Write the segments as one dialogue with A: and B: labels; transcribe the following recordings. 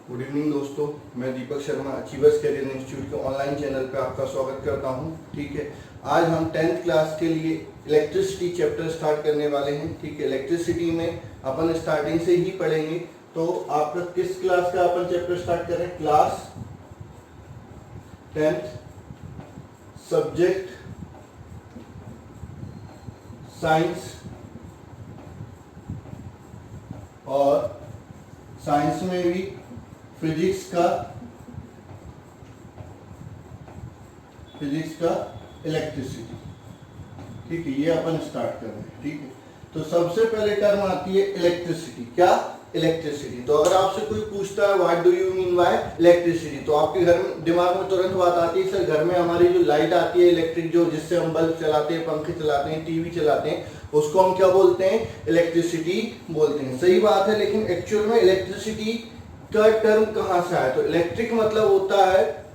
A: Good evening दोस्तों, मैं Deepak Sharma achievers career institute के ऑनलाइन चैनल पे आपका स्वागत करता हूं। ठीक है, आज हम 10th क्लास के लिए इलेक्ट्रिसिटी चैप्टर स्टार्ट करने वाले हैं। ठीक है, इलेक्ट्रिसिटी में अपन स्टार्टिंग से ही पढ़ेंगे। तो आपका किस क्लास का अपन चैप्टर स्टार्ट कर रहे हैं? क्लास 10th, सब्जेक्ट साइंस, और साइंस में भी फिजिक्स का इलेक्ट्रिसिटी। ठीक है, ये अपन स्टार्ट कर रहे हैं। ठीक है, तो सबसे पहले टर्म आती है इलेक्ट्रिसिटी। क्या? इलेक्ट्रिसिटी। तो अगर आपसे कोई पूछता है what do you mean by electricity, तो आपके घर में दिमाग में तुरंत बात आती है, सर घर में हमारी जो लाइट आती है इलेक्ट्रिक, जो जिससे हम बल्ब चलाते हैं, पंखे चलाते हैं, टीवी चलाते हैं, उसको हम क्या बोलते हैं? इलेक्ट्रिसिटी बोलते हैं। सही बात है, लेकिन एक्चुअल में इलेक्ट्रिसिटी का टर्म कहां से आया? तो इलेक्ट्रिक मतलब होता है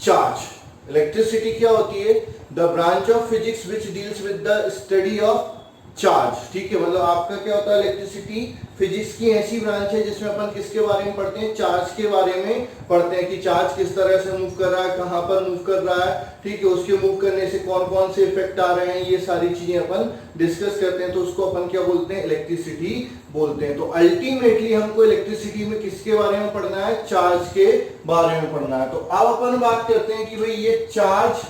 A: चार्ज। इलेक्ट्रिसिटी क्या होती है? The branch of physics which deals with the study of charge. ठीक है, मतलब आपका क्या होता है? इलेक्ट्रिसिटी फिजिक्स की ऐसी ब्रांच है जिसमें अपन किसके बारे में पढ़ते हैं? चार्ज के बारे में पढ़ते हैं कि चार्ज किस तरह से मूव कर रहा है, कहां पर मूव कर रहा है। ठीक है, उसके मूव करने से कौन कौन से इफेक्ट आ रहे हैं, ये सारी चीजें अपन डिस्कस करते हैं। तो उसको अपन क्या बोलते हैं? इलेक्ट्रिसिटी बोलते हैं। तो अल्टीमेटली हमको इलेक्ट्रिसिटी में किसके बारे में पढ़ना है? चार्ज के बारे में पढ़ना है। तो अब अपन बात करते हैं कि भाई ये चार्ज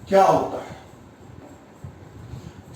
A: क्या होता है,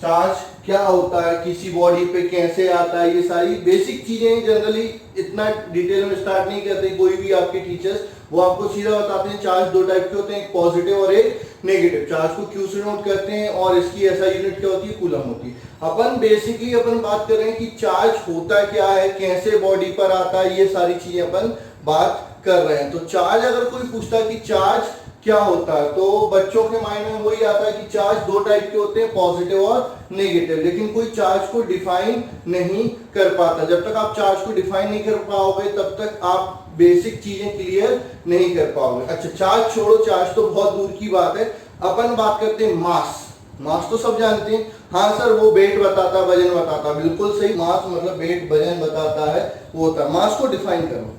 A: चार्ज क्या होता है, किसी बॉडी पे कैसे आता है, ये सारी बेसिक चीजें जनरली इतना डिटेल में स्टार्ट नहीं करते कोई भी आपके टीचर्स। वो आपको सीधा बताते हैं चार्ज दो टाइप के होते हैं, एक पॉजिटिव और एक नेगेटिव। चार्ज को क्यू से नोट करते हैं और इसकी ऐसा यूनिट क्या होती है? कूलम होती है। अपन बेसिकली अपन बात कर रहे हैं कि चार्ज होता क्या है, कैसे बॉडी पर आता है, ये सारी चीजें अपन बात कर रहे हैं। तो चार्ज अगर कोई पूछता है कि चार्ज क्या होता है, तो बच्चों के माइंड में वही आता है कि चार्ज दो टाइप के होते हैं, पॉजिटिव और नेगेटिव। लेकिन कोई चार्ज को डिफाइन नहीं कर पाता। जब तक आप चार्ज को डिफाइन नहीं कर पाओगे तब तक आप बेसिक चीजें क्लियर नहीं कर पाओगे। अच्छा, चार्ज छोड़ो, चार्ज तो बहुत दूर की बात है। अपन बात करते हैं मास। मास तो सब जानते हैं। हाँ सर, वो वेट बताता, वजन बताता। बिल्कुल सही, मास मतलब वेट वजन बताता है, वो होता है। मास को डिफाइन करो।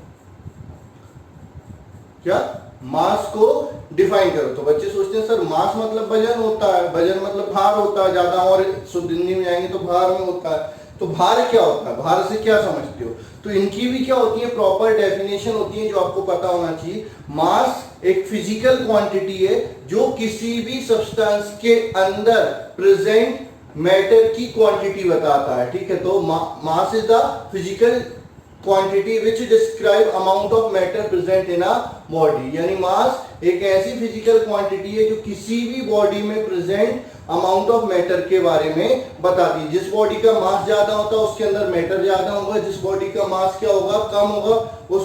A: क्या? मास को डिफाइन करो। तो बच्चे सोचते हैं सर मास मतलब वजन होता है, वजन मतलब भार होता है, ज्यादा और शुद्ध हिंदी में जाएंगे तो भार में होता है। तो भार क्या होता है? भार से क्या समझते हो? तो इनकी भी क्या होती है? प्रॉपर डेफिनेशन होती है जो आपको पता होना चाहिए। मास एक फिजिकल क्वांटिटी है जो किसी भी सब्सटेंस के अंदर प्रेजेंट मैटर की क्वांटिटी बताता है। ठीक है, तो mass is the physical quantity which describe amount of matter present in a body. यानी मास एक ऐसी फिजिकल क्वांटिटी है जो किसी भी बॉडी में प्रेजेंट अमाउंट ऑफ मैटर के बारे में बताती है। जिस बॉडी का मास ज्यादा होता है उसके अंदर मैटर ज्यादा होगा, जिस बॉडी का मास क्या होगा? कम होगा, उस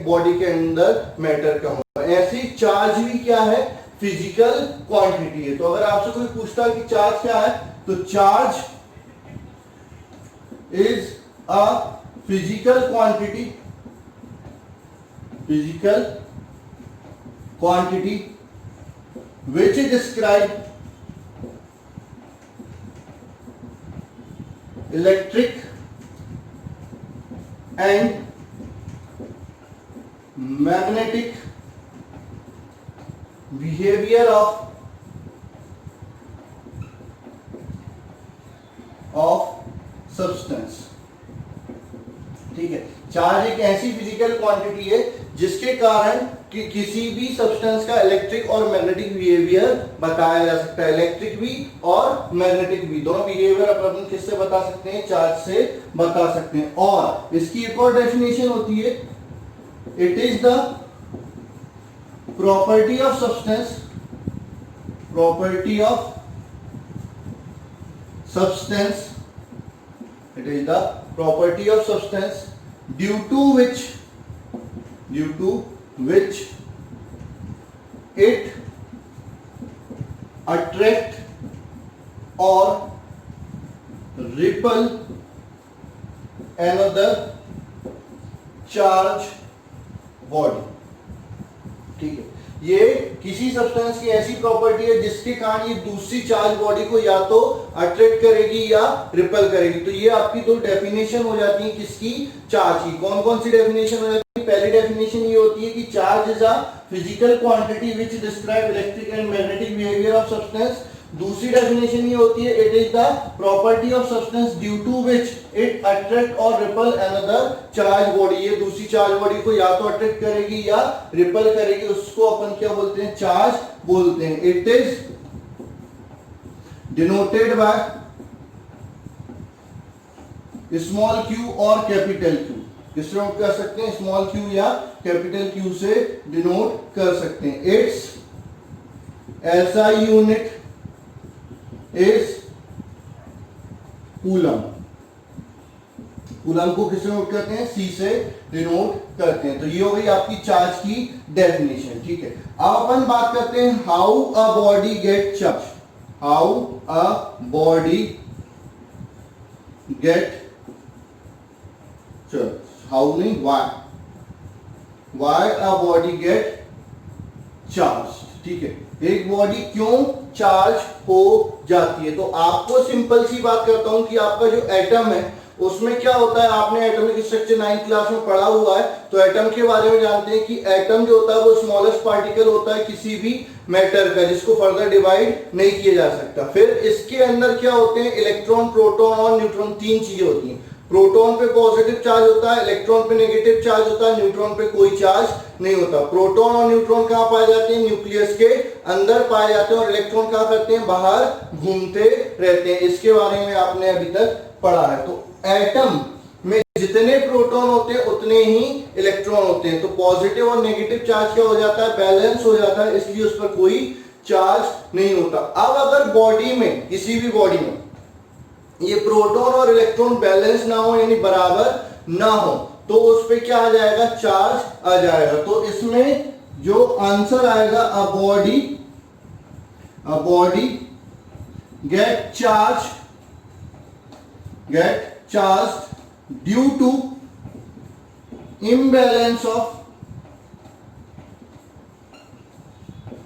A: बॉडी के अंदर मैटर कम होगा। ऐसी चार्ज भी क्या है? फिजिकल क्वांटिटी है। तो अगर आपसे कोई पूछता है कि चार्ज क्या है, तो charge is a physical quantity which describe electric and magnetic behavior of substance। ठीक है, चार्ज एक ऐसी फिजिकल क्वांटिटी है जिसके कारण कि किसी भी सब्सटेंस का इलेक्ट्रिक और मैग्नेटिक बिहेवियर बताया जा सकता है। इलेक्ट्रिक भी और मैग्नेटिक भी, दोनों बिहेवियर अपन किससे बता सकते हैं? चार्ज से बता सकते हैं। और इसकी एक और डेफिनेशन होती है, it is the property of substance, it is the property of substance due to which it attract or repel another charge body। ठीक है, ये किसी सब्सटेंस की ऐसी प्रॉपर्टी है जिसके कारण ये दूसरी चार्ज बॉडी को या तो अट्रैक्ट करेगी या रिपेल करेगी। तो ये आपकी दो डेफिनेशन हो जाती है किसकी, चार्ज की। कौन कौन सी डेफिनेशन हो जाती है? पहली डेफिनेशन ये होती है कि charge is a physical quantity which describe electric and magnetic behaviour of substance. दूसरी डेफिनेशन ये होती है it is the property of substance due to which it attract और रिपेल अनदर चार्ज बॉडी। ये दूसरी चार्ज बॉडी को या तो अट्रैक्ट करेगी या रिपेल करेगी, उसको अपन क्या बोलते हैं, चार्ज बोलते हैं। It is denoted by small Q और कैपिटल क्यू। किससे नोट कर सकते हैं? स्मॉल क्यू या कैपिटल क्यू से डिनोट कर सकते हैं। It's SI unit is coulomb. Coulomb को किससे नोट करते हैं? C से डिनोट करते हैं। तो ये हो गई आपकी चार्ज की डेफिनेशन, ठीक है। अब अपन बात करते हैं how a body get charge. How a body get charge, how नहीं, why a body get charge, ठीक है। एक बॉडी क्यों चार्ज हो जाती है? तो आपको सिंपल सी बात करता हूं कि आपका जो एटम है उसमें क्या होता है, आपने एटॉमिक स्ट्रक्चर 9th क्लास में पढ़ा हुआ है, तो एटम के बारे में जानते हैं कि एटम जो होता है वो स्मॉलेस्ट पार्टिकल होता है किसी भी मैटर का, जिसको फर्दर डिवाइड नहीं किया जा सकता। फिर इसके अंदर क्या होते हैं, इलेक्ट्रॉन, प्रोटॉन और न्यूट्रॉन, तीन चीजें होती हैं। प्रोटॉन पे पॉजिटिव चार्ज होता है, इलेक्ट्रॉन पे नेगेटिव चार्ज होता है, न्यूट्रॉन पे कोई चार्ज नहीं होता। प्रोटॉन और न्यूट्रॉन कहां पाए जाते हैं? न्यूक्लियस के अंदर पाए जाते हैं। और इलेक्ट्रॉन कहां करते हैं? बाहर घूमते रहते हैं। इसके बारे में आपने अभी तक पढ़ा है। तो एटम में जितने प्रोटॉन होते हैं उतने ही इलेक्ट्रॉन होते हैं। तो पॉजिटिव और नेगेटिव चार्ज क्या हो जाता है? बैलेंस हो जाता है, इसलिए उस पर कोई चार्ज नहीं होता। अब अगर बॉडी में, किसी भी बॉडी में ये प्रोटॉन और इलेक्ट्रॉन बैलेंस ना हो, यानी बराबर ना हो, तो उस पे क्या आ जाएगा? चार्ज आ जाएगा। तो इसमें जो आंसर आएगा, a body get charge due to imbalance of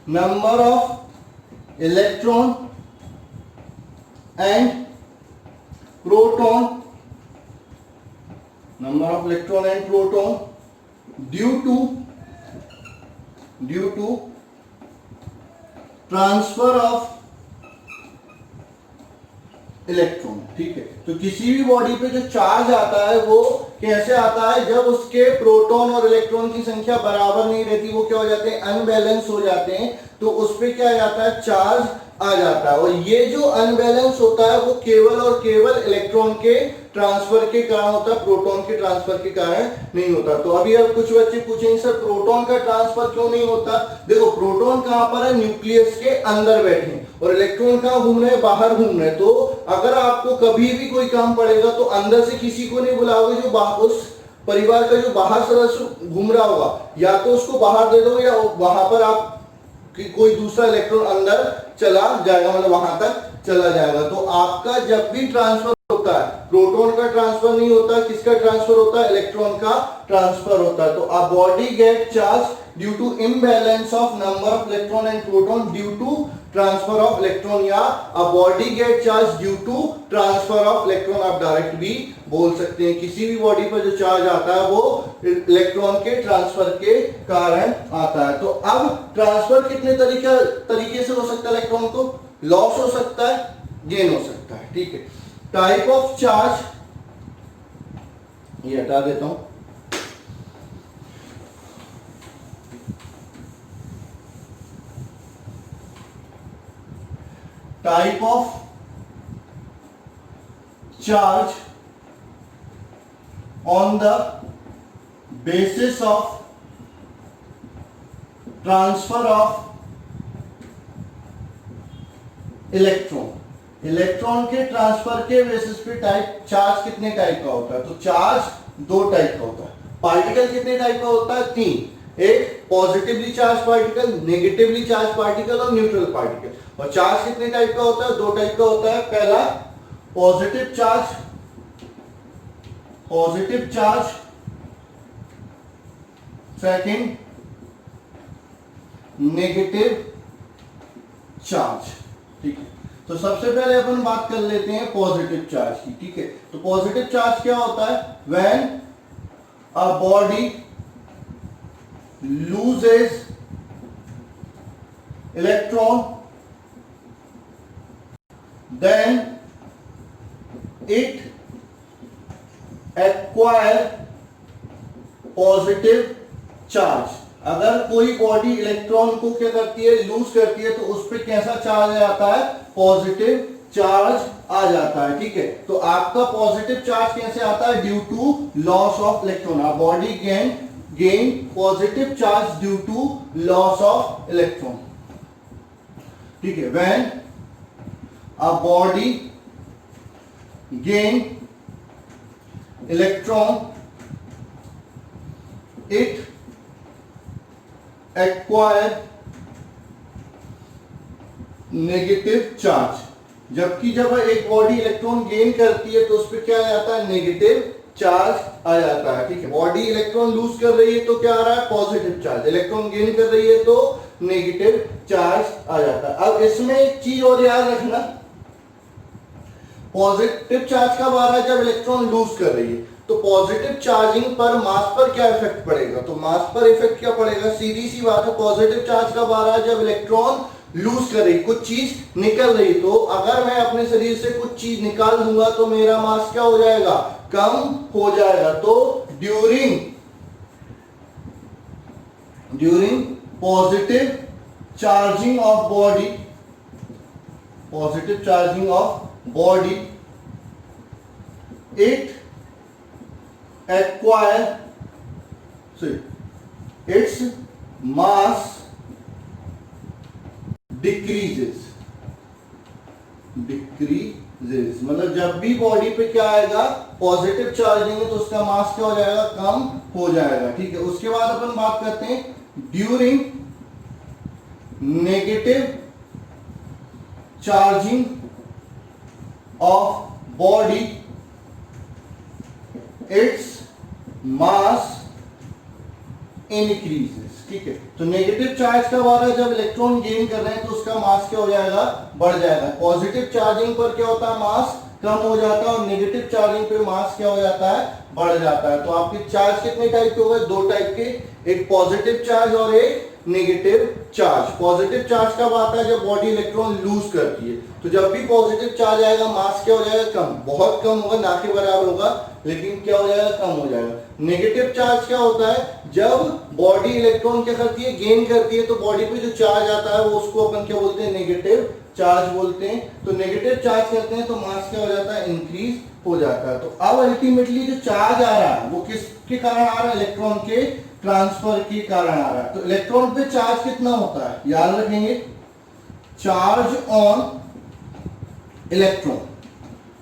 A: number of electron and proton, number of electron and proton due to transfer of electron, ठीक है। तो किसी भी बॉडी पे जो चार्ज आता है वो कैसे आता है? जब उसके प्रोटॉन और इलेक्ट्रॉन की संख्या बराबर नहीं रहती, वो क्या हो जाते हैं? अनबैलेंस हो जाते हैं। तो उस पे क्या आ जाता है? चार्ज आ जाता है। और ये जो अनबैलेंस होता है वो केवल और केवल इलेक्ट्रॉन के ट्रांसफर के कारण होता है, प्रोटॉन के ट्रांसफर के कारण नहीं होता। तो अभी अब कुछ बच्चे पूछेंगे सर प्रोटॉन का ट्रांसफर क्यों नहीं होता? देखो, प्रोटॉन कहां पर है? न्यूक्लियस के अंदर बैठे, और इलेक्ट्रॉन कहां घूम रहे हैं? बाहर घूम रहे हैं। तो अगर आपको कभी भी कोई काम पड़ेगा तो अंदर से किसी को नहीं बुलाओगे, जो उस परिवार का जो बाहर सदस्य घूम रहा होगा, या तो उसको बाहर दे दो, या वहां पर आप कि कोई दूसरा इलेक्ट्रॉन अंदर चला जाएगा, मतलब वहां तक चला जाएगा। तो आपका जब भी ट्रांसफर होता है, प्रोटॉन का ट्रांसफर नहीं होता, किसका ट्रांसफर होता है? इलेक्ट्रॉन का ट्रांसफर होता है। तो a body get charge due to imbalance of number of electron and proton due to transfer of electron, या a body get charge due to transfer of electron, आप डायरेक्ट भी बोल सकते हैं। किसी भी बॉडी पर जो चार्ज आता है वो इलेक्ट्रॉन के ट्रांसफर के कारण आता है। तो अब ट्रांसफर कितने तरीके से हो सकता है? इलेक्ट्रॉन को लॉस हो सकता है, गेन हो सकता है, ठीक है। टाइप ऑफ चार्ज, ये हटा देता हूं। Type of charge on the basis of transfer of electron, electron के ट्रांसफर के बेसिस पे टाइप चार्ज कितने टाइप का होता है? तो चार्ज दो टाइप का होता है। पार्टिकल कितने टाइप का होता है? तीन। एक positively charge particle, negatively charge particle और न्यूट्रल पार्टिकल। और चार्ज कितने टाइप का होता है? दो टाइप का होता है। पहला positive charge, second negative charge. ठीक है, तो सबसे पहले अपन बात कर लेते हैं पॉजिटिव चार्ज की। ठीक है, तो पॉजिटिव चार्ज क्या होता है? When a body loses electron then it acquire positive charge. अगर कोई बॉडी इलेक्ट्रॉन को क्या करती है? लूज करती है, तो उस पर कैसा चार्ज आ जाता है? पॉजिटिव चार्ज आ जाता है। ठीक है, तो आपका पॉजिटिव चार्ज कैसे आता है? Due to loss of electron. A body gain positive charge due to loss of electron. ठीक है, when a body gain electron it acquire negative charge. जबकि जब एक बॉडी इलेक्ट्रॉन गेन करती है तो उस पर क्या आ जाता है? नेगेटिव चार्ज आ जाता है। ठीक है, बॉडी इलेक्ट्रॉन लूज कर रही है तो क्या आ रहा है? Positive charge. इलेक्ट्रॉन गेन कर रही है तो नेगेटिव चार्ज आ जाता है। अब इसमें एक चीज और याद रखना, पॉजिटिव चार्ज कब आ रहा है? जब इलेक्ट्रॉन लूज कर रही है। तो पॉजिटिव चार्जिंग पर मास पर क्या इफेक्ट पड़ेगा? तो मास पर इफेक्ट क्या पड़ेगा? सीधी सी बात है, पॉजिटिव चार्ज कब आ रहा है? जब इलेक्ट्रॉन लूज कर रही, कुछ चीज निकल रही। तो अगर मैं अपने शरीर से कुछ चीज निकाल दूंगा तो मेरा मास क्या हो जाएगा? कम हो जाएगा। तो during positive charging of body it acquire its mass decreases। मतलब जब भी बॉडी पे क्या आएगा? पॉजिटिव चार्ज देंगे तो उसका मास क्या हो जाएगा? कम हो जाएगा। ठीक है, उसके बाद अपन बात करते हैं during negative charging of body its mass increases. ठीक है, तो नेगेटिव चार्ज कब आ रहा है? जब इलेक्ट्रॉन गेन कर रहे हैं तो उसका मास क्या हो जाएगा? बढ़ जाएगा। पॉजिटिव चार्जिंग पर क्या होता है? मास कम हो जाता है, और नेगेटिव चार्जिंग पे मास क्या हो जाता है? बढ़ जाता है। तो आपके चार्ज कितने टाइप के हो गए? दो टाइप के, एक पॉजिटिव चार्ज और एक नेगेटिव चार्ज। पॉजिटिव चार्ज कब आता है? जब बॉडी इलेक्ट्रॉन लूज करती है। तो जब भी पॉजिटिव चार्ज आएगा मास क्या हो जाएगा? कम, बहुत कम होगा, ना के बराबर होगा, लेकिन क्या हो जाएगा? कम हो जाएगा। नेगेटिव चार्ज क्या होता है? जब बॉडी इलेक्ट्रॉन क्या करती है? गेन करती है, तो बॉडी पे जो चार्ज आता है वो उसको अपन क्या बोलते हैं? नेगेटिव चार्ज बोलते हैं। तो नेगेटिव चार्ज करते हैं तो मास क्या हो जाता है? इंक्रीज हो जाता है। तो अब अल्टीमेटली जो चार्ज आ रहा है वो किसके कारण आ रहा है? इलेक्ट्रॉन के ट्रांसफर के कारण आ रहा है। तो इलेक्ट्रॉन पे चार्ज कितना होता है? याद रखेंगे, चार्ज ऑन इलेक्ट्रॉन।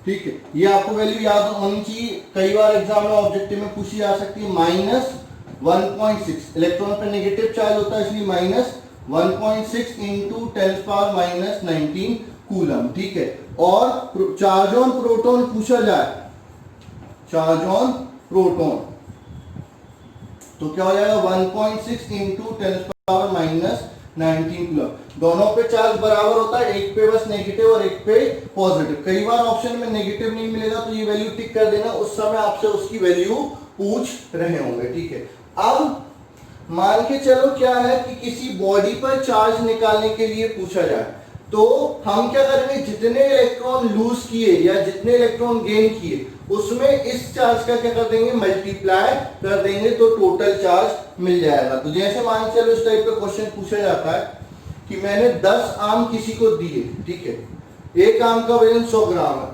A: ठीक है, ये आपको वैल्यू याद होनी चाहिए, कई बार एग्जाम में ऑब्जेक्टिव में पूछी जा सकती है। -1.6 इलेक्ट्रॉन पे नेगेटिव चार्ज होता है, इसलिए -1.6 इंटू 10⁻⁻19 कूलम। ठीक है, और चार्ज ऑन प्रोटॉन पूछा जाए, चार्ज ऑन प्रोटॉन, तो क्या हो जाएगा? 1.6 इंटू 10⁻⁻19 कूलम। दोनों पे चार्ज बराबर होता है, एक पे बस नेगेटिव और एक पे पॉजिटिव। कई बार ऑप्शन में नेगेटिव नहीं मिलेगा तो ये वैल्यू टिक कर देना, उस समय आपसे उसकी वैल्यू पूछ रहे होंगे। ठीक है, अब मान के चलो क्या है कि किसी बॉडी पर चार्ज निकालने के लिए पूछा जाए, तो हम क्या करेंगे? जितने इलेक्ट्रॉन लूज किए या जितने इलेक्ट्रॉन गेन किए उसमें इस चार्ज का क्या कर देंगे? मल्टीप्लाई कर देंगे, तो टोटल चार्ज मिल जाएगा। तो जैसे मान के चलो इस टाइप का क्वेश्चन पूछा जाता है कि मैंने 10 आम किसी को दिए। ठीक है, एक आम का वजन 100 ग्राम है।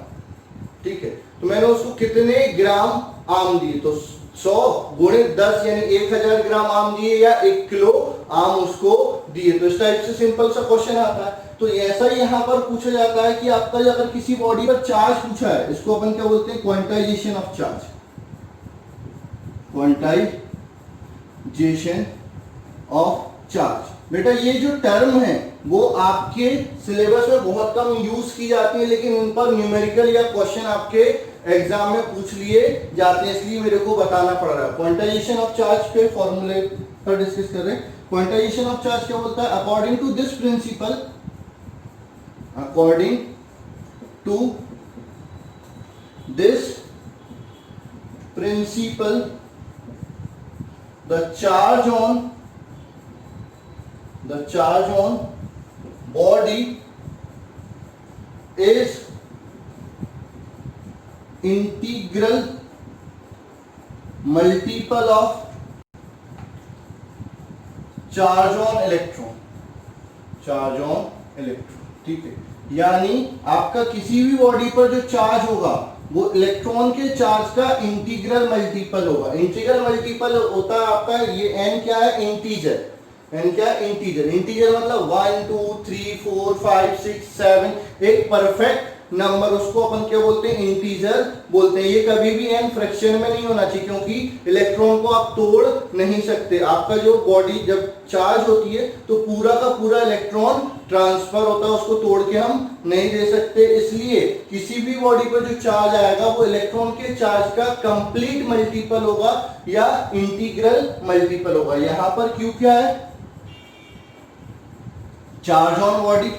A: ठीक है, तो मैंने उसको कितने ग्राम आम दिए? तो 100 गुणे 10 यानी 1000 ग्राम आम दिए, या 1 किलो आम उसको दिए। तो इस टाइप से सिंपल सा क्वेश्चन आता है। तो ऐसा ही यहाँ पर पूछा जाता है कि आपका अगर किसी बॉडी पर चार्ज पूछा है, इसको अपन क्या बोलते हैं? Quantization of charge. Quantization of charge. बेटा ये जो टर्म है वो आपके सिलेबस में बहुत कम यूज की जाती है, लेकिन उन पर न्यूमेरिकल या क्वेश्चन आपके एग्जाम में पूछ लिए जाते हैं, इसलिए मेरे को बताना पड़ रहा है। क्वांटाइजेशन ऑफ चार्ज पे फॉर्मूले पर डिस्कस कर रहे हैं। क्वांटाइजेशन ऑफ चार्ज क्या बोलता है, according to this principle, according to this principle the charge on body is integral multiple of charge on electron, ठीक है। यानी आपका किसी भी बॉडी पर जो चार्ज होगा वो इलेक्ट्रॉन के चार्ज का इंटीग्रल मल्टीपल होगा। इंटीग्रल मल्टीपल होता है आपका, ये n क्या है, इंटीजर। n क्या है, इंटीजर। इंटीजर मतलब 1 2 3 4 5 6 7, एक परफेक्ट नंबर, उसको अपन क्या बोलते हैं, इंटीजर बोलते हैं। ये कभी भी n फ्रैक्शन में नहीं होना चाहिए, क्योंकि इलेक्ट्रॉन को आप तोड़ नहीं सकते। आपका जो बॉडी जब चार्ज होती है तो पूरा का पूरा इलेक्ट्रॉन ट्रांसफर होता है, उसको तोड़ के हम नहीं दे सकते। इसलिए किसी भी बॉडी पर जो चार्ज आएगा वो इलेक्ट्रॉन के चार्ज का कंप्लीट मल्टीपल होगा या इंटीग्रल मल्टीपल होगा। यहां पर Q क्या है, चार्ज ऑन बॉडी,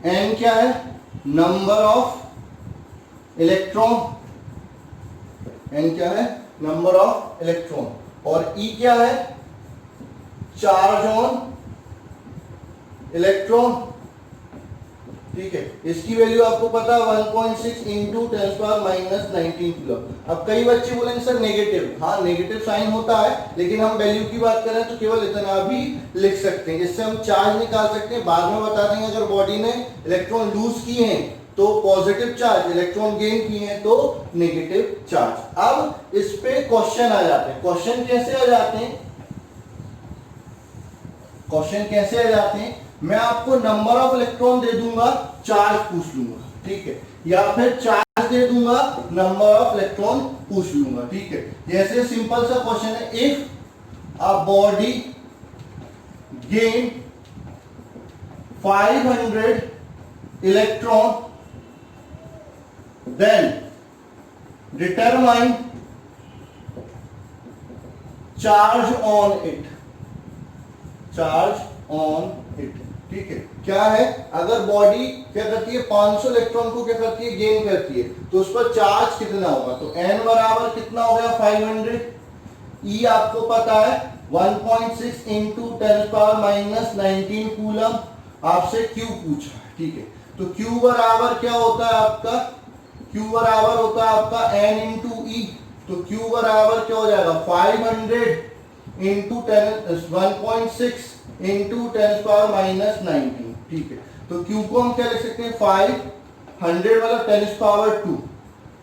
A: n क्या है, नंबर ऑफ इलेक्ट्रॉन, n क्या है, नंबर ऑफ इलेक्ट्रॉन, और E क्या है, चार्ज ऑन इलेक्ट्रॉन, ठीक है। इसकी वैल्यू आपको पता है 1.6 इंटू 10⁻⁻19 कूलम। अब कई बच्चे बोलेंगे सर नेगेटिव, हाँ नेगेटिव साइन होता है, लेकिन हम वैल्यू की बात करें तो केवल इतना भी लिख सकते हैं। इससे हम चार्ज निकाल सकते हैं, बाद में बता देंगे। अगर बॉडी ने इलेक्ट्रॉन लूज किए हैं तो पॉजिटिव चार्ज, इलेक्ट्रॉन गेन किए हैं तो नेगेटिव चार्ज। अब इस पे क्वेश्चन आ जाते हैं। क्वेश्चन कैसे आ जाते हैं, क्वेश्चन कैसे आ जाते हैं, मैं आपको नंबर ऑफ इलेक्ट्रॉन दे दूंगा, चार्ज पूछ लूंगा, ठीक है, या फिर चार्ज दे दूंगा, नंबर ऑफ इलेक्ट्रॉन पूछ लूंगा, ठीक है। जैसे सिंपल सा क्वेश्चन है, if a body gain 500 electron then determine charge on it, charge on it, ठीक है। क्या है, अगर बॉडी क्या करती है, 500 इलेक्ट्रॉन को क्या करती है, गेन करती है, तो उस पर चार्ज कितना होगा, तो n बराबर कितना हो गया 500, E आपको पता है 1.6 इंटू 10⁻⁻19 कूलम। आपसे Q पूछा है, ठीक है, तो Q बराबर क्या होता है आपका, Q बराबर होता है आपका n इंटू E, तो Q बराबर क्या हो जाएगा 500 इंटू 1.6 इंटू 10⁻⁻19, ठीक है। तो Q को हम क्या लिख सकते हैं, 500 मतलब 10⁻2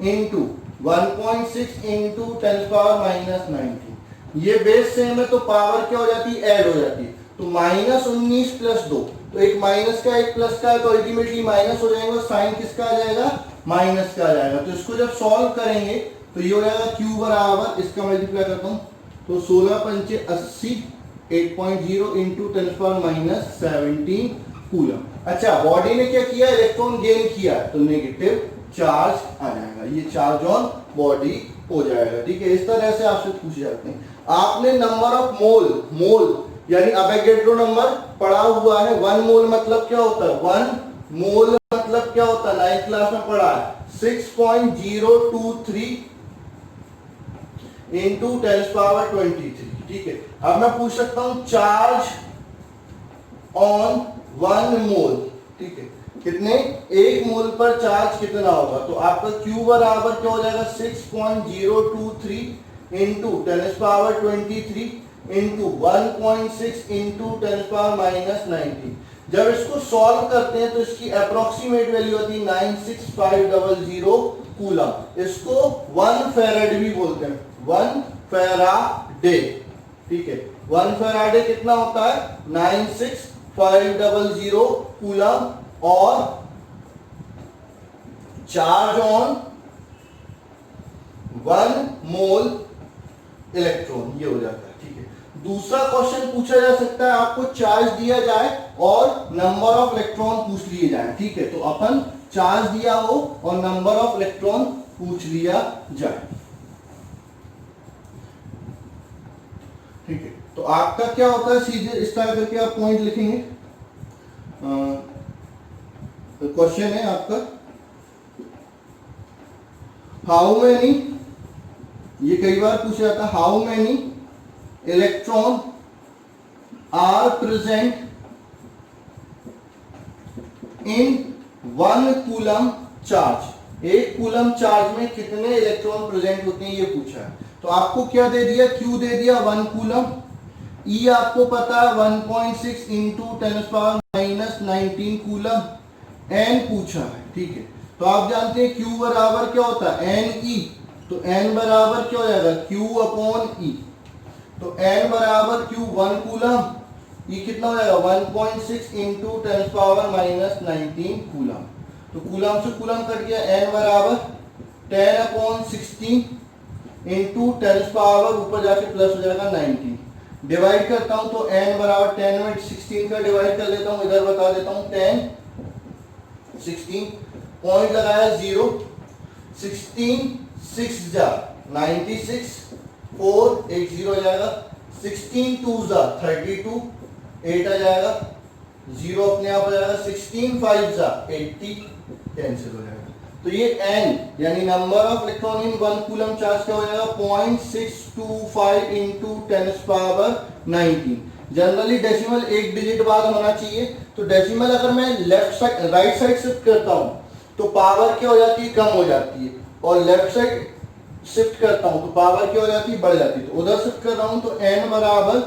A: इंटू 1.6 इंटू 10⁻⁻19। ये बेस सेम है तो पावर क्या हो जाती है, ऐड हो जाती है। तो -19 + 2, तो एक माइनस का एक प्लस का है, तो अल्टीमेटली माइनस हो जाएगा, साइन किसका आ जाएगा, माइनस का आ जाएगा। तो इसको जब सॉल्व करेंगे तो ये हो जाएगा Q बराबर, इसका मल्टीप्लाई करता हूं तो 16 पंचे 80, 8.0 इंटू 10⁻17 कूलम। अच्छा, बॉडी ने क्या किया, इलेक्ट्रॉन गेन किया, तो नेगेटिव चार्ज आ जाएगा, ये चार्ज ऑन बॉडी हो जाएगा, ठीक है। इस तरह से आपसे पूछे जाते हैं। आपने नंबर ऑफ मोल यानी अवोगाड्रो नंबर पढ़ा हुआ है। 1 मोल मतलब क्या होता है, 1 मोल मतलब क्या होता है, 9th क्लास में पढ़ा है, 6.023 इंटू 10⁻23, ठीक है। अब मैं पूछ सकता हूं चार्ज ऑन 1 मोल, ठीक है, कितने, 1 मोल पर चार्ज कितना होगा, तो आपका Q बराबर क्या हो जाएगा 6.023 इंटू 10⁻23 इंटू 1.6 इंटू 10⁻⁻19। जब इसको सॉल्व करते हैं तो इसकी अप्रोक्सीमेट वैल्यू होती है 96500 कूलम। इसको 1 फेराडे भी बोलते हैं, 1 फेराडे, ठीक है। 1 फेराडे कितना होता है, 96500 कूलम, और चार्ज ऑन 1 मोल इलेक्ट्रॉन, ये हो जाता है, ठीक है। दूसरा क्वेश्चन पूछा जा सकता है, आपको चार्ज दिया जाए और नंबर ऑफ इलेक्ट्रॉन पूछ लिए जाए, ठीक है। तो अपन चार्ज दिया हो और नंबर ऑफ इलेक्ट्रॉन पूछ लिया जाए। आपका क्या होता है, सीधे इस तरह करके आप पॉइंट लिखेंगे। क्वेश्चन है आपका, हाउ मैनी, ये कई बार पूछा जाता है, how many electron are present in 1 coulomb charge, एक कूलम चार्ज में कितने इलेक्ट्रॉन प्रेजेंट होते हैं ये पूछा है। तो आपको क्या दे दिया, Q दे दिया 1 कूलम, E आपको पता है 1.6 इंटू 10⁻⁻19 कूलम, N पूछा है, ठीक है। तो आप जानते हैं Q बराबर क्या होता है, NE, तो N बराबर क्या हो जाएगा, Q अपॉन E। तो N बराबर Q 1 कूलम, ये कितना हो जाएगा 1.6 इंटू 10⁻⁻19 कूलम। तो कूलम से कूलम कट गया, N बराबर 10/16 इंटू 10 पावर ऊपर जाके प्लस हो जाएगा 19। डिवाइड करता हूं तो N बराबर 10 में 16 का डिवाइड कर लेता हूं, इधर बता देता हूं 10 16, पॉइंट लगाया 0, 16 6 जा 96, 4 एक 0 हो जाएगा, 16 2 जा 32, 8 आ जाएगा, 0 अपने आप हो जाएगा, 16 5 जा 80, कैंसिल हो जाएगा। तो ये N यानी number of electron in 1 coulomb charge क्या हो जाएगा 0.625 इंटू 10⁻19। जनरली डेसिमल एक डिजिट बाद होना चाहिए, तो डेसिमल अगर मैं left side right side shift करता हूं तो पावर क्या हो जाती है, कम हो जाती है, और लेफ्ट साइड शिफ्ट करता हूं तो पावर क्या हो जाती है, बढ़ जाती है। तो उधर शिफ्ट कर रहा हूं तो N बराबर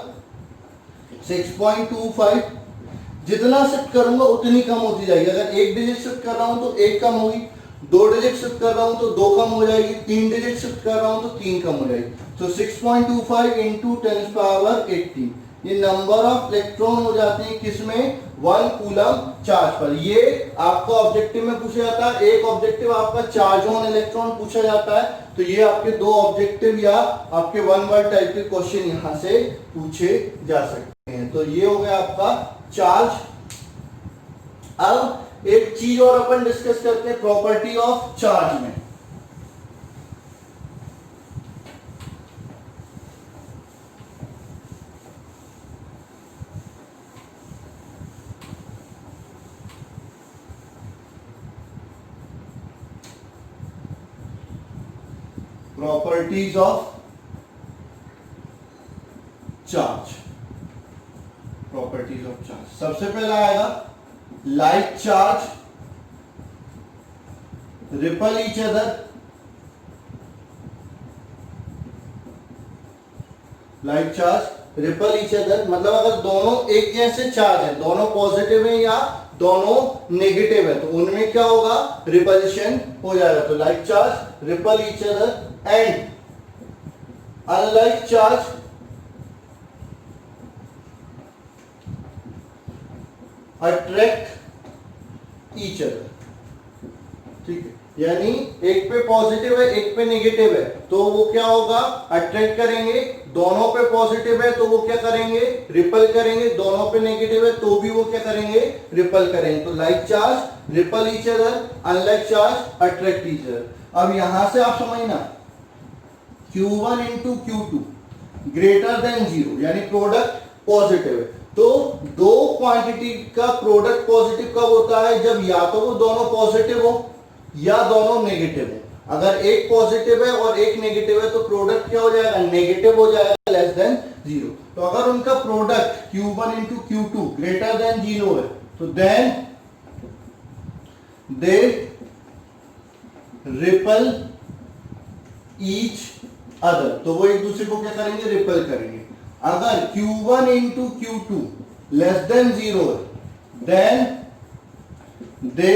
A: 6.25, जितना शिफ्ट करूंगा उतनी कम होती जाएगी। अगर एक डिजिट शिफ्ट कर रहा हूं तो एक कम होगी, 2 डिजिट शिफ्ट कर रहा हूं तो 2 कम हो जाएगी, 3 डिजिट शिफ्ट कर रहा हूं तो 3 कम हो जाएगी। तो 6.25 इंटू 10⁻18, ये नंबर ऑफ इलेक्ट्रॉन हो जाते हैं किसमें, 1 कूलम चार्ज पर। ये आपको ऑब्जेक्टिव में पूछा जाता है, एक ऑब्जेक्टिव आपका चार्ज ऑन इलेक्ट्रॉन पूछा जाता है, तो ये आपके 2 ऑब्जेक्टिव या आपके 1 वर्ड टाइप के क्वेश्चन यहां से पूछे जा सकते हैं। तो ये हो गया आपका चार्ज। अब एक चीज और अपन डिस्कस करते हैं, प्रॉपर्टी ऑफ चार्ज में। Properties of charge, properties of charge, सबसे पहला आएगा like charge ripple each other, like charge ripple each other, मतलब अगर दोनों एक जैसे चार्ज है, दोनों पॉजिटिव है या दोनों नेगेटिव है, तो उनमें क्या होगा, रिपल्शन हो जाएगा। तो like charge ripple each other and unlike charge attract each other, ठीक है। यानी एक पे पॉजिटिव है एक पे नेगेटिव है, तो वो क्या होगा, अट्रैक्ट करेंगे। दोनों पे पॉजिटिव है तो वो क्या करेंगे, रिपल करेंगे। दोनों पे नेगेटिव है तो भी वो क्या करेंगे, रिपल करेंगे। तो like charge ripple each other, unlike charge attract each other. अब यहां से आप समझना, Q1 into Q2 greater than 0, यानी प्रोडक्ट पॉजिटिव है। तो दो क्वांटिटी का प्रोडक्ट पॉजिटिव कब होता है, जब या तो वो दोनों पॉजिटिव हो या दोनों नेगेटिव हो। अगर एक पॉजिटिव है और एक नेगेटिव है तो प्रोडक्ट क्या हो जाएगा, नेगेटिव हो जाएगा, लेस देन 0। तो अगर उनका product Q1 into Q2 greater than 0 है तो then they repel each other, तो वो एक दूसरे को क्या करेंगे, रिपल करेंगे। अगर Q1 into Q2 less than 0 है then they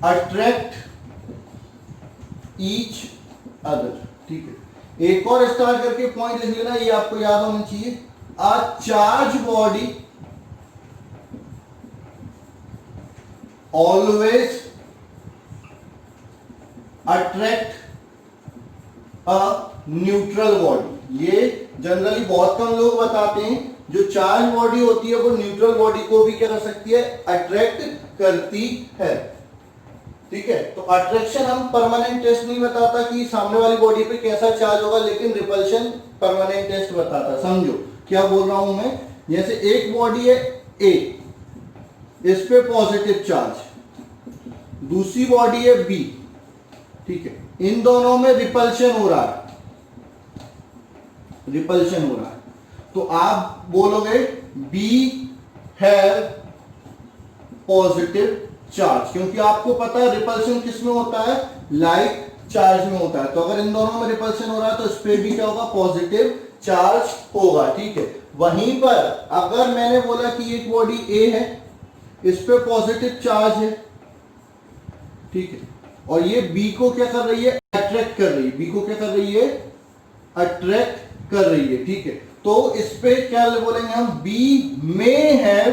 A: attract each other, ठीक है। एक और स्टार्ट करके पॉइंट लिख लेना, ये आपको याद होना चाहिए। A charge body always attract a neutral body. ये जनरली बहुत कम लोग बताते हैं, जो चार्ज बॉडी होती है वो न्यूट्रल बॉडी को भी क्या कर सकती है, अट्रैक्ट करती है। ठीक है। तो अट्रैक्शन हम परमानेंट टेस्ट नहीं बताता कि सामने वाली बॉडी पे कैसा चार्ज होगा, लेकिन रिपल्शन परमानेंट टेस्ट बताता। समझो क्या बोल रहा हूं मैं। जैसे एक बॉडी है ए, इस पे पॉजिटिव चार्ज, दूसरी बॉडी है बी, ठीक है, इन दोनों में रिपल्शन हो रहा है, रिपल्शन हो रहा है। तो आप बोलोगे बी हैव पॉजिटिव चार्ज, क्योंकि आपको पता है रिपल्शन किस में होता है, लाइक चार्ज में होता है। तो अगर इन दोनों में रिपल्शन हो रहा है तो इस पे भी क्या होगा, पॉजिटिव चार्ज होगा, ठीक है। वहीं पर अगर मैंने बोला कि एक बॉडी ए है, इस पे पॉजिटिव चार्ज है, ठीक है, और ये बी को क्या कर रही है, अट्रैक्ट कर रही है, बी को क्या कर रही है, अट्रैक्ट कर रही है, ठीक है। तो इस पे क्या बोलेंगे हम, बी में हैव,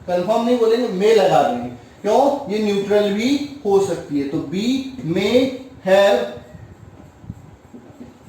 A: कंफर्म नहीं बोलेंगे, में लगा देंगे, क्यों, ये न्यूट्रल भी हो सकती है। तो बी में हैव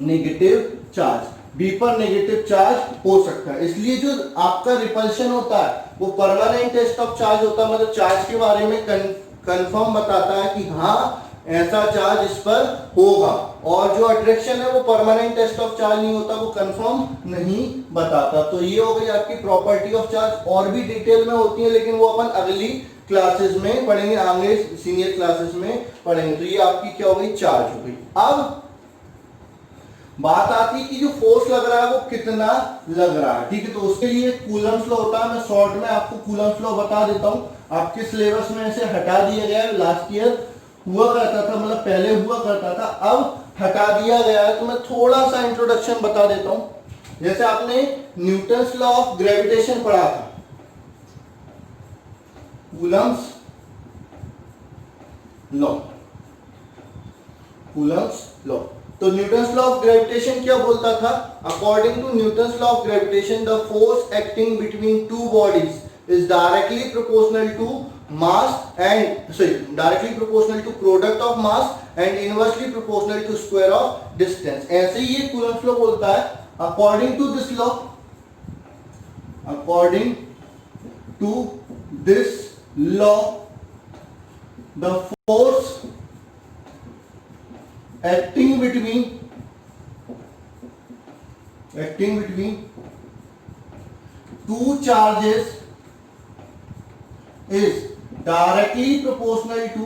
A: नेगेटिव चार्ज, बी पर नेगेटिव चार्ज हो सकता है। इसलिए जो आपका रिपल्शन होता है वो परमानेंट टेस्ट ऑफ चार्ज होता है, मतलब चार्ज के बारे में कंफर्म बताता है कि हाँ ऐसा चार्ज इस पर होगा। और जो अट्रैक्शन है वो परमानेंट टेस्ट ऑफ चार्ज नहीं होता, वो कंफर्म नहीं बताता। तो ये हो गई आपकी प्रॉपर्टी ऑफ चार्ज। और भी डिटेल में होती है, लेकिन वो अपन अगली क्लासेस में पढ़ेंगे, आगे सीनियर क्लासेस में पढ़ेंगे। तो ये आपकी क्या हो गई, चार्ज हो गई। अब बात आती है कि जो फोर्स लग रहा है वो कितना लग रहा है, ठीक है। तो उसके लिए कूलम्स लॉ होता है। मैं शॉर्ट में आपको कूलम्स लॉ बता देता हूं। आपके सिलेबस में से हटा दिया गया है, लास्ट ईयर हुआ करता था, मतलब पहले हुआ करता था, अब हटा दिया गया है। तो मैं थोड़ा सा इंट्रोडक्शन बता देता हूं। जैसे आपने न्यूटन्स लॉ ऑफ ग्रेविटेशन पढ़ा था, कूलम्स लॉ, कूलम्स लॉ। तो न्यूटन्स लॉ ऑफ ग्रेविटेशन क्या बोलता था, according to Newton's law of gravitation the force acting between two bodies is directly proportional to mass and directly proportional to product of mass and inversely proportional to square of distance। ऐसे ही ये Coulomb's law बोलता है, according to this law, according to this law the force acting between two charges is directly proportional to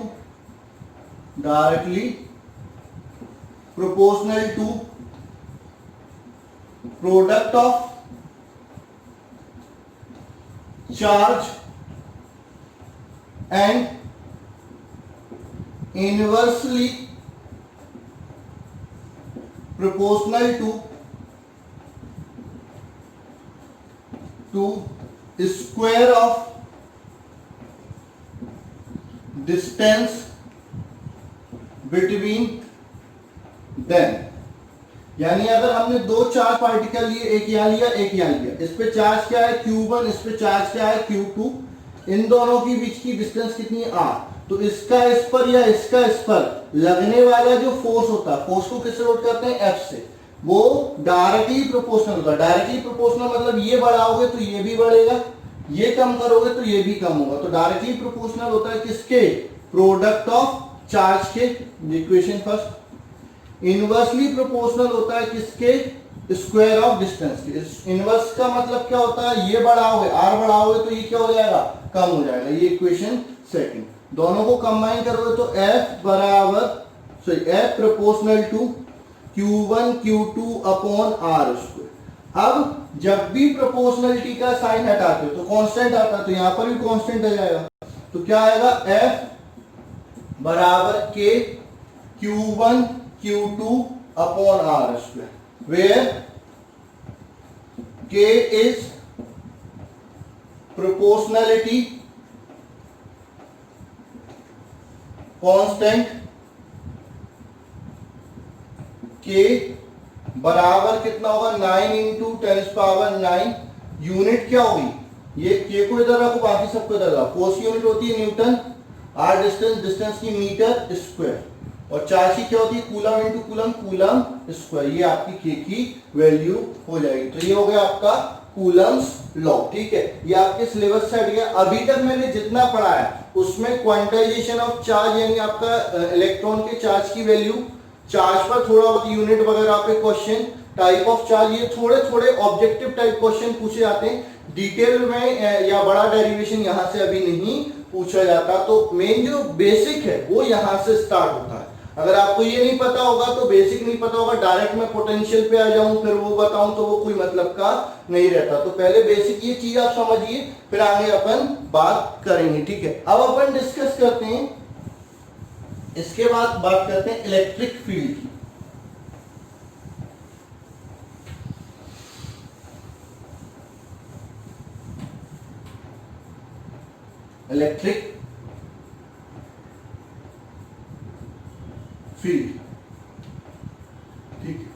A: product of charge and inversely proportional to square of distance between them। यानी अगर हमने दो charge particle लिए, एक यहां लिया एक यहां लिया, इस पे चार्ज क्या है Q1, इस पे चार्ज क्या है Q2, इन दोनों के बीच की डिस्टेंस कितनी है R। तो इसका इस पर या इसका इस पर लगने वाला जो फोर्स होता है, फोर्स को किससे नोट करते हैं, F से, वो डायरेक्टली प्रोपोर्शनल होता है। डायरेक्टली प्रोपोर्शनल मतलब ये बढ़ाओगे तो ये भी बढ़ेगा, ये कम करोगे तो ये भी कम होगा। तो डायरेक्टली प्रोपोर्शनल होता है किसके, प्रोडक्ट ऑफ चार्ज के, इक्वेशन फर्स्ट। इनवर्सली प्रोपोर्शनल होता है किसके, स्क्वायर ऑफ डिस्टेंस के। इनवर्स का मतलब क्या होता है, ये बढ़ाओगे R बढ़ाओगे तो ये क्या हो जाएगा, कम हो जाएगा, ये इक्वेशन सेकंड। दोनों को कंबाइन करोगे तो F बराबर F proportional to Q1 Q2 upon R square. अब जब भी प्रोपोर्शनलिटी का साइन हटाते हो तो कांस्टेंट आता है, तो यहां पर भी कांस्टेंट आ जाएगा। तो क्या आएगा, F बराबर K Q1 Q2 upon R square, where K is proportionality constant, K बराबर कितना होगा 9 इंटू 10⁹। यूनिट क्या होगी, ये K को इधर रखो, बाकी सबको इधर रखो। फोर्स की यूनिट होती है न्यूटन, R डिस्टेंस की मीटर स्क्वायर, और चार्ज की क्या होती है coulomb into coulomb, coulomb square. ये आपकी K की वैल्यू हो जाएगी। तो ये हो गया आपका कूलम्स लॉ। ठीक है, ये आपके सिलेबस से हट गया। अभी तक मैंने जितना पढ़ाया उसमें क्वांटाइजेशन ऑफ चार्ज यानी आपका इलेक्ट्रॉन के चार्ज की वैल्यू, चार्ज पर थोड़ा बहुत यूनिट वगैरह पे क्वेश्चन, टाइप ऑफ चार्ज, ये थोड़े थोड़े ऑब्जेक्टिव टाइप क्वेश्चन पूछे जाते हैं। डिटेल में या बड़ा डेरिवेशन यहां से अभी नहीं पूछा जाता। तो मेन जो बेसिक है वो यहां से स्टार्ट होता है। अगर आपको ये नहीं पता होगा तो बेसिक नहीं पता होगा, डायरेक्ट मैं पोटेंशियल पे आ जाऊं फिर वो बताऊं तो वो कोई मतलब का नहीं रहता। तो पहले बेसिक ये चीज आप समझिए, फिर आगे अपन बात करेंगे। ठीक है, अब अपन डिस्कस करते हैं, इसके बाद बात करते हैं इलेक्ट्रिक फील्ड की। इलेक्ट्रिक फील्ड, ठीक है।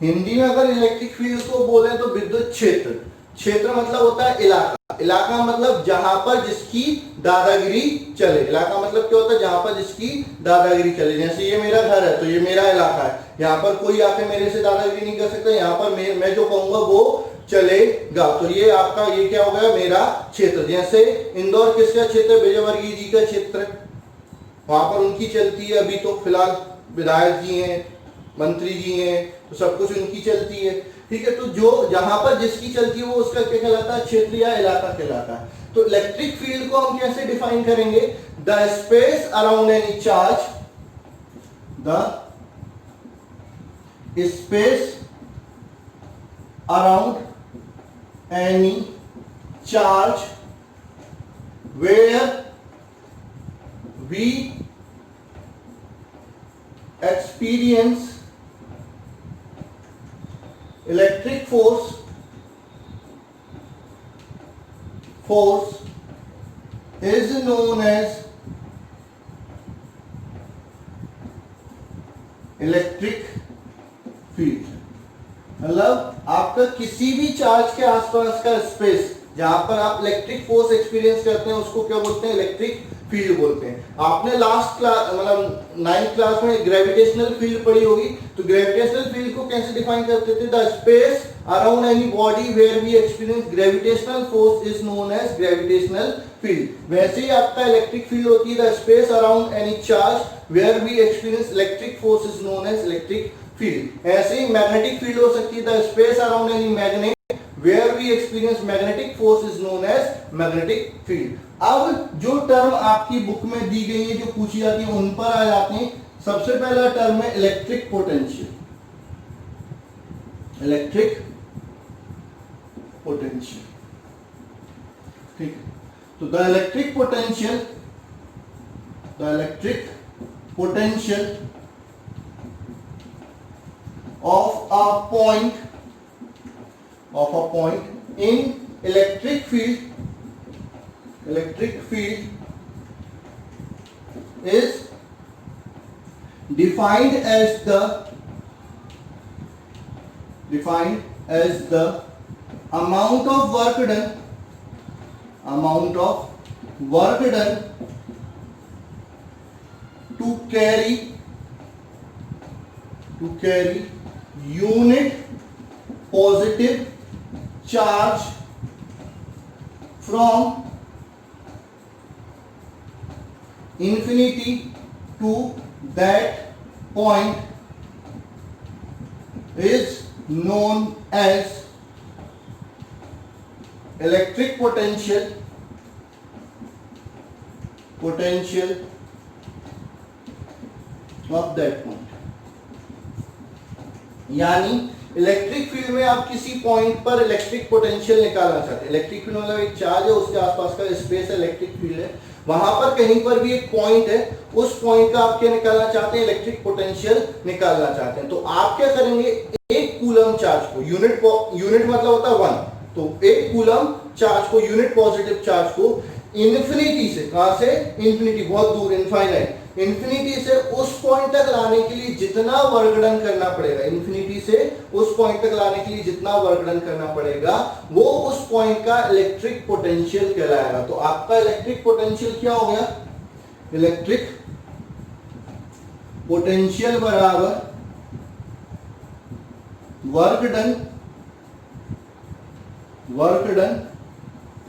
A: हिंदी में अगर इलेक्ट्रिक फील्ड को बोले तो विद्युत क्षेत्र, क्षेत्र मतलब होता है इलाका, इलाका मतलब जहां पर जिसकी दादागिरी चले। इलाका मतलब क्या होता है, जहां पर जिसकी दादागिरी चले। जैसे ये मेरा घर है तो ये मेरा इलाका है, यहाँ पर कोई आके मेरे से दादागिरी नहीं कर सकता, यहाँ पर मैं जो कहूंगा वो चलेगा। तो ये आपका ये क्या हो गया, मेरा क्षेत्र। जैसे इंदौर किसका क्षेत्र, विजयवर्गीय जी का क्षेत्र, वहां पर उनकी चलती है। अभी तो फिलहाल विधायक जी हैं, मंत्री जी हैं, तो सब कुछ उनकी चलती है। ठीक है, तो जो जहां पर जिसकी चलती है वो उसका क्या कहलाता है, क्षेत्र या इलाका कहलाता है। तो इलेक्ट्रिक फील्ड को हम कैसे डिफाइन करेंगे, the space around any charge, the space around any charge where we experience electric force is known as electric field. मतलब आपका किसी भी चार्ज के आसपास का स्पेस जहां पर आप इलेक्ट्रिक फोर्स एक्सपीरियंस करते हैं उसको क्या बोलते हैं, इलेक्ट्रिक फील्ड बोलते हैं। आपने लास्ट क्लास मतलब 9th क्लास में ग्रेविटेशनल फील्ड पढ़ी होगी। तो ग्रेविटेशनल फील्ड को कैसे डिफाइन करते थे, the space around any body where we experience gravitational force is known as gravitational field. वैसे ही आपका इलेक्ट्रिक फील्ड होती है, the space around any charge where we experience electric force is known as electric field. ऐसे ही magnetic field हो सकती है, the space around any magnet where we experience magnetic force is known as magnetic field। अब जो term आपकी book में दी गई है, जो पूछी जाती है, उन पर आ जाते हैं। सबसे पहला टर्म है इलेक्ट्रिक पोटेंशियल। इलेक्ट्रिक पोटेंशियल, ठीक है। तो the electric potential of a point in electric field is defined as the amount of work done to carry unit positive charge from infinity to that point is known as electric potential of that point। यानी electric field में आप किसी point पर electric potential निकालना चाहते हैं। Electric field मतलब एक चार्ज है, उसके आसपास का स्पेस है, इलेक्ट्रिक फील्ड है। वहां पर कहीं पर भी एक पॉइंट है, उस पॉइंट का आप क्या निकालना चाहते हैं, इलेक्ट्रिक पोटेंशियल निकालना चाहते हैं। तो आप क्या करेंगे, एक कूलम चार्ज को, यूनिट मतलब होता है 1, तो एक कूलम चार्ज को, यूनिट पॉजिटिव चार्ज को इन्फिनिटी से, कहां से, इन्फिनिटी बहुत दूर, इनफाइनाइट, इन्फिनिटी से उस पॉइंट तक लाने के लिए जितना वर्क डन करना पड़ेगा, इन्फिनिटी से उस पॉइंट तक लाने के लिए जितना वर्क डन करना पड़ेगा, वो उस पॉइंट का इलेक्ट्रिक पोटेंशियल कहलाएगा। तो आपका इलेक्ट्रिक पोटेंशियल क्या हो गया, इलेक्ट्रिक पोटेंशियल बराबर work done work done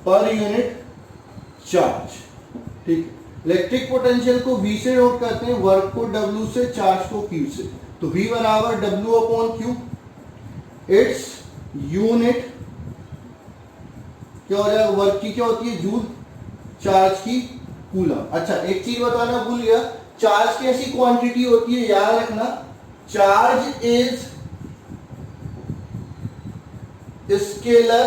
A: per unit charge. ठीक है, इलेक्ट्रिक पोटेंशियल को V से नोट करते हैं, वर्क को W से, चार्ज को Q से। तो V बराबर W upon Q, its unit क्या हो जाएगा, वर्क की क्या होती है जूल, चार्ज की कूलम। अच्छा एक चीज बताना भूल गया, चार्ज की ऐसी क्वांटिटी होती है, याद रखना, चार्ज इज स्केलर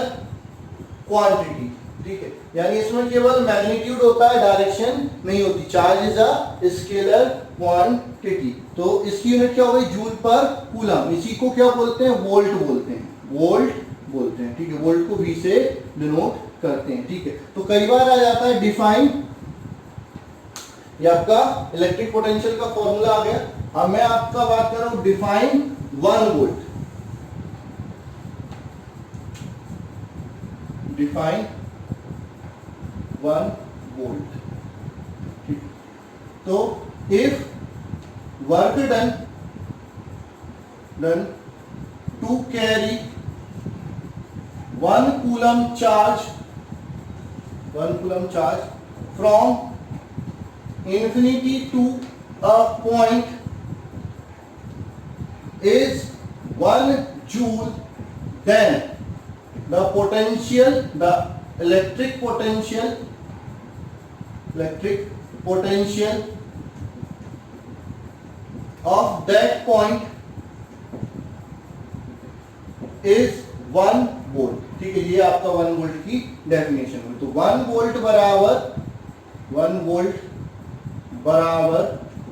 A: क्वांटिटी। ठीक है, यानी इसमें केवल मैग्नीट्यूड होता है, डायरेक्शन नहीं होती। Charge is a scalar quantity, तो इसकी यूनिट क्या हो गई, जूल पर कूलम। इसी को क्या बोलते हैं, वोल्ट बोलते हैं, वोल्ट बोलते हैं। ठीक है, वोल्ट को V से डिनोट करते हैं। ठीक है, तो कई बार आ जाता है डिफाइन, ये आपका इलेक्ट्रिक पोटेंशियल का फॉर्मूला आ गया। अब मैं आपका बात कर रहा हूं डिफाइन 1 वोल्ट, डिफाइन 1 वोल्ट। ठीक, तो if work done to carry 1 coulomb charge, 1 coulomb charge from infinity to a point is 1 joule, then the potential, the electric potential of that point is 1 volt. ठीक है, ये आपका 1 volt की definition हुई। तो 1 volt बराबर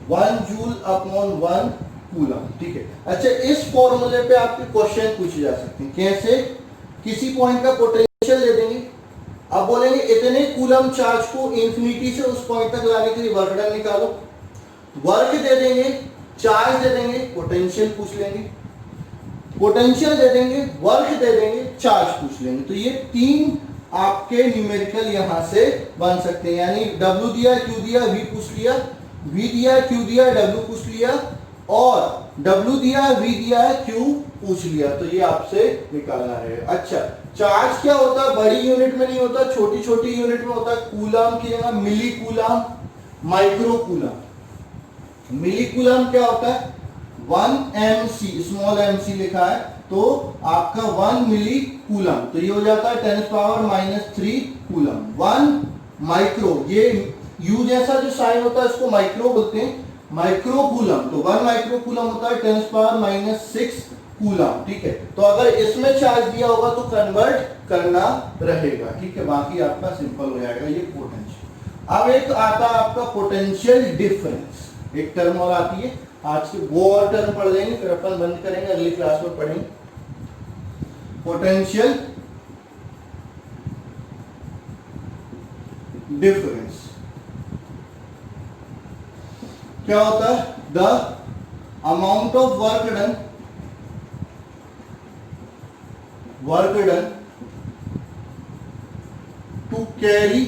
A: 1 जूल अपॉन 1 कूलम। ठीक है, अच्छा इस फॉर्मूले पे आपके क्वेश्चन पूछे जा सकते हैं। कैसे, किसी पॉइंट का पोटेंशियल दे देंगे, अब बोलेंगे इतने कूलम चार्ज को इंफिनिटी से उस पॉइंट तक लाने के लिए वर्क डन निकालो। वर्क दे देंगे, चार्ज दे देंगे, पोटेंशियल पूछ लेंगे, पोटेंशियल दे देंगे, वर्क दे देंगे, चार्ज पूछ लेंगे। तो ये 3 आपके न्यूमेरिकल यहां से बन सकते हैं, यानी W दिया, Q दिया, V पूछ लिया, V दिया, Q दिया, W पूछ लिया, और W दिया, V दिया है, Q पूछ लिया। तो ये आपसे निकालना है। अच्छा चार्ज क्या होता है, बड़ी यूनिट में नहीं होता, छोटी छोटी यूनिट में होता है। कूलम की जगह मिली कूलम, माइक्रो कूलम। मिली कूलम क्या होता है, 1 mc, स्मॉल mc लिखा है, तो आपका 1 मिली कूलम, तो ये हो जाता है 10⁻³ कूलम। 1 माइक्रो, ये U जैसा जो साइन होता है इसको माइक्रो बोलते हैं, माइक्रो कूलम। तो 1 माइक्रो कूलम होता है 10⁻⁶ कूलम। ठीक है, तो अगर इसमें चार्ज दिया होगा तो कन्वर्ट करना रहेगा। ठीक है, बाकी आपका सिंपल हो जाएगा ये पोटेंशियल। अब एक आता है आपका पोटेंशियल डिफरेंस, एक टर्म और आती है, आज के वो और टर्म पढ़ लेंगे, फिर अपन बंद करेंगे, अगली क्लास में पढ़ेंगे। पोटेंशियल डिफरेंस क्या होता है, the amount of work done to carry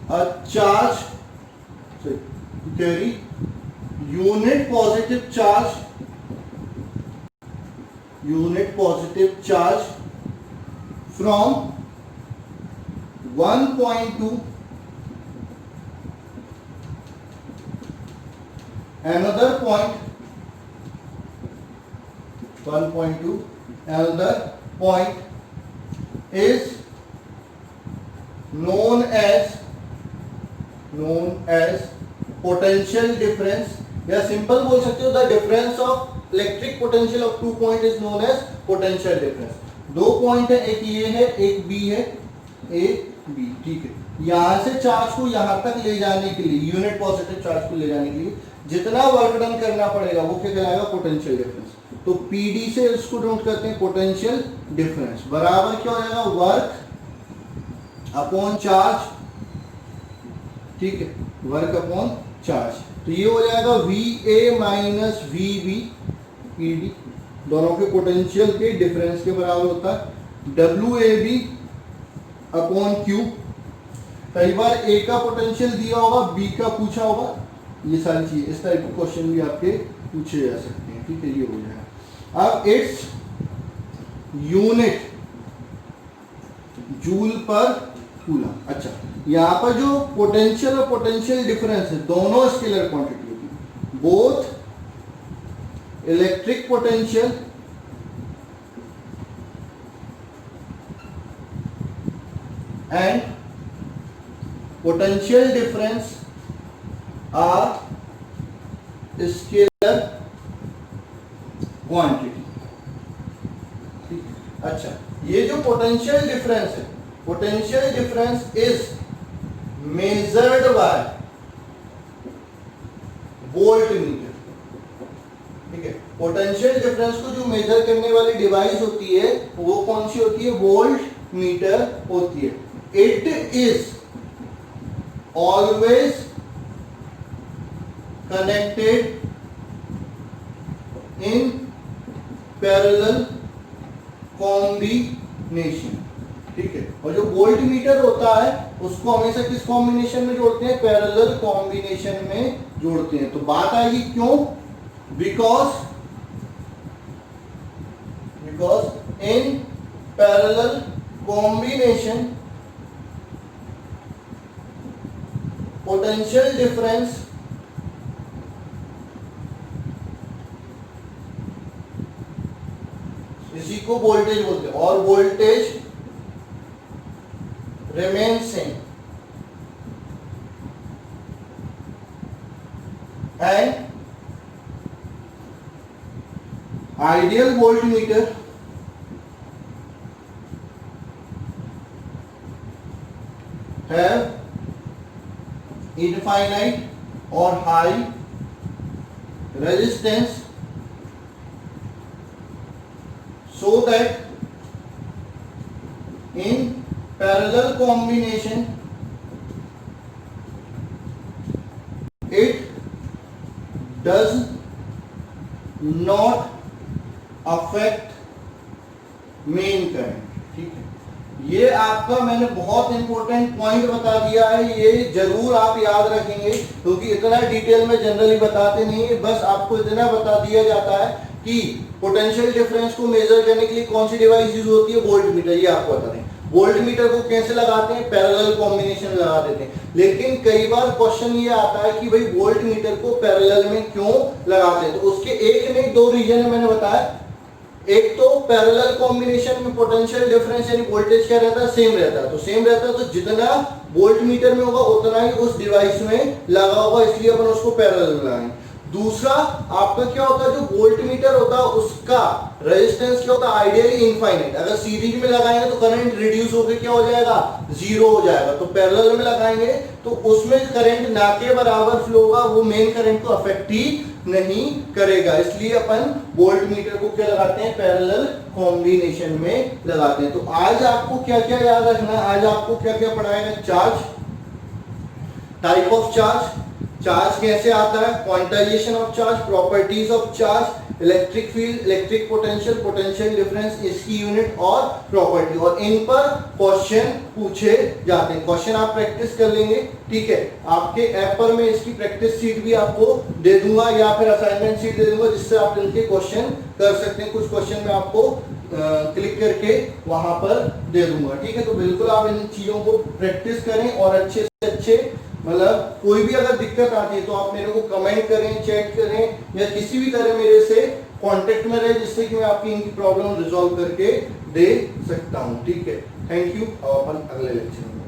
A: a charge, carry unit positive charge from one point to another point, is known as potential difference, या सिंपल बोल सकते हो the difference of electric potential of 2 point is known as potential difference. 2 point है, एक ये है, एक B है, ए बी। ठीक है, यहां से चार्ज को यहां तक ले जाने के लिए, यूनिट पॉजिटिव चार्ज को ले जाने के लिए जितना वर्क डन करना पड़ेगा वो क्या कहलाएगा, पोटेंशियल डिफरेंस। तो पीडी से इसको नोट करते हैं, पोटेंशियल डिफरेंस बराबर क्या हो जाएगा, वर्क अपॉन चार्ज। ठीक है, वर्क अपॉन चार्ज, तो ये हो जाएगा VA माइनस VB PD, दोनों के पोटेंशियल के डिफरेंस के बराबर होता है। WAB अपॉन Q, कई बार A का पोटेंशियल दिया होगा, B का पूछा होगा, ये सारी चीज, इस टाइप के क्वेश्चन भी आपके पूछे जा सकते हैं। ठीक है, ये हो जाएगा। अब इट्स यूनिट जूल पर कूलम। अच्छा, यहां पर जो पोटेंशियल और पोटेंशियल डिफरेंस है दोनों स्केलर क्वांटिटी होगी, both electric potential and potential difference are scalar quantity. अच्छा, ये जो पोटेंशियल डिफरेंस है, potential difference is measured by volt meter. ठीक है, पोटेंशियल डिफरेंस को जो मेजर करने वाली डिवाइस होती है वो कौन सी होती है? वोल्ट मीटर होती है। It is always connected in parallel combination. ठीक है, और जो वोल्ट मीटर होता है उसको हमेशा किस कॉम्बिनेशन में जोड़ते हैं? पैरेलल कॉम्बिनेशन में जोड़ते हैं। तो बात आएगी क्यों? Because in parallel combination potential difference इसी को वोल्टेज बोलते हैं, और voltage remain same and ideal voltmeter have infinite or high resistance so that in parallel combination it does not affect main current. ठीक है, ये आपका मैंने बहुत इंपॉर्टेंट पॉइंट बता दिया है, ये जरूर आप याद रखेंगे क्योंकि इतना डिटेल में जनरली बताते नहीं है। बस आपको इतना बता दिया जाता है कि पोटेंशियल डिफरेंस को मेजर करने के लिए कौन सी डिवाइस यूज होती है? Volt meter. ये आपको बता दें। वोल्ट मीटर को कैसे लगाते हैं? पैरेलल कॉम्बिनेशन लगा देते हैं। लेकिन कई बार क्वेश्चन ये आता है कि भाई वोल्ट मीटर को पैरेलल में क्यों लगाते हैं? तो उसके एक नहीं दो रीजन मैंने बताया। एक तो पैरेलल कॉम्बिनेशन में पोटेंशियल डिफरेंस यानी वोल्टेज क्या रहता है? सेम रहता है। तो सेम रहता है तो जितना वोल्ट मीटर में होगा उतना ही उस डिवाइस में लगा होगा, इसलिए अपन उसको पैरेलल में लगाएंगे। दूसरा आपका क्या होता है? जो वोल्ट मीटर होता है उसका रेजिस्टेंस क्या होता है? Ideally infinite. अगर सीरीज में लगाएंगे तो करंट रिड्यूस होकर क्या हो जाएगा? जीरो हो जाएगा। तो पैरेलल में लगाएंगे तो उसमें करंट ना के बराबर फ्लो होगा, वो मेन करंट को अफेक्ट ही नहीं करेगा। इसलिए अपन वोल्ट मीटर को क्या लगाते हैं? पैरेलल कॉम्बिनेशन में लगाते हैं। तो आज आपको क्या क्या याद रखना है? आज आपको क्या क्या पढ़ाएगा? Charge, type of charge, charge कैसे आता है, quantization of charge, properties of charge, electric field, electric potential, potential difference, इसकी यूनिट और प्रॉपर्टी। और इन पर क्वेश्चन पूछे जाते हैं। क्वेश्चन आप प्रैक्टिस कर लेंगे। ठीक है, आपके ऐप पर मैं इसकी प्रैक्टिस शीट भी आपको दे दूंगा या फिर असाइनमेंट शीट दे दूंगा जिससे आप इनके क्वेश्चन कर सकते हैं। कुछ क्वेश्चन मैं आपको क्लिक करके वहां पर दे दूंगा। ठीक है, तो बिल्कुल आप इन चीजों को प्रैक्टिस करें और अच्छे से अच्छे मतलब कोई भी अगर दिक्कत आती है तो आप मेरे को कमेंट करें, चैट करें या किसी भी तरह मेरे से कांटेक्ट में रहे जिससे कि मैं आपकी इनकी प्रॉब्लम रिजॉल्व करके दे सकता हूं। ठीक है, थैंक यू और अपन अगले लेक्चर में